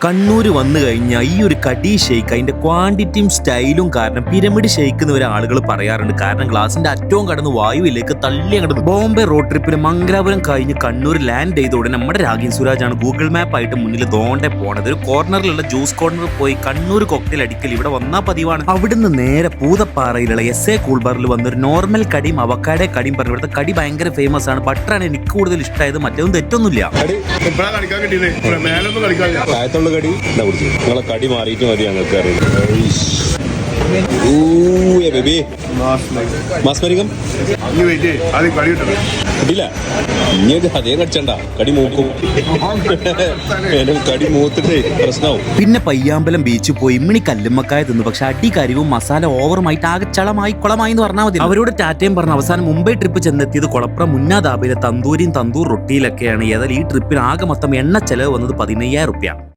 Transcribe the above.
കണ്ണൂര് വന്നു കഴിഞ്ഞാൽ ഈ ഒരു കടി ഷെയ്ക്ക് അതിന്റെ ക്വാണ്ടിറ്റിയും സ്റ്റൈലും കാരണം പിരമിഡ് ഷെയ്ക്ക് എന്ന് വരെ ആളുകൾ പറയാറുണ്ട്. കാരണം ഗ്ലാസിന്റെ അറ്റവും കടന്ന് വായുവിലേക്ക് തള്ളി അങ്ങോട്ട്. ബോംബെ റോഡ് ട്രിപ്പിന് മംഗലാപുരം കഴിഞ്ഞ് കണ്ണൂർ ലാൻഡ് ചെയ്ത ഉടനെ നമ്മുടെ രാഗിൻ സുരാജാണ് ഗൂഗിൾ മാപ്പ് ആയിട്ട് മുന്നിൽ ദോണ്ടെ പോണത്. ഒരു കോർണറിലുള്ള ജ്യൂസ് കോർണറിൽ പോയി കണ്ണൂർ കോക്ടെയിൽ അടിക്കൽ ഇവിടെ വന്നാ പതിവാണ്. അവിടുന്ന് നേരെ പൂതപ്പാറയിലുള്ള എസ് എ കൂൾ ബാറിൽ വന്നൊരു നോർമൽ കടിയും അവക്കാടെ കടിയും പറഞ്ഞു. ഇവിടുത്തെ കടി ഭയങ്കര ഫേമസ് ആണ്. ബട്ടറാണ് എനിക്ക് കൂടുതൽ ഇഷ്ടമായത്. മറ്റൊന്നും തെറ്റൊന്നുമില്ല. കടി നിങ്ങളെ കടി മാറിയിട്ട് മതി ഞങ്ങൾക്ക് അറിയില്ല. ഇനി അതേ കടിച്ചണ്ട കടി മൂക്കും. കടി മൂത്തിട്ട് പ്രശ്നമാവും. പിന്നെ പയ്യാമ്പലം ബീച്ചിൽ പോയി ഇമ്മിണി കല്ലുമ്മക്കായ തിന്നു. പക്ഷെ അടികരിവും മസാല ഓവറുമായിട്ട് ആകെ ചളമായി കുളമായി എന്ന് പറഞ്ഞാൽ മതി. അവരോട് ടാറ്റയും പറഞ്ഞ അവസാനം മുംബൈ ട്രിപ്പ് ചെന്നെത്തിയത് കൊളപ്രം മുന്നാദാബിലെ തന്തൂരിയും തന്തൂർ റൊട്ടിയിലൊക്കെയാണ്. ഏതായാലും ഈ ട്രിപ്പിന് ആകെ മൊത്തം എണ്ണ ചെലവ് വന്നത് 15,000 രൂപ.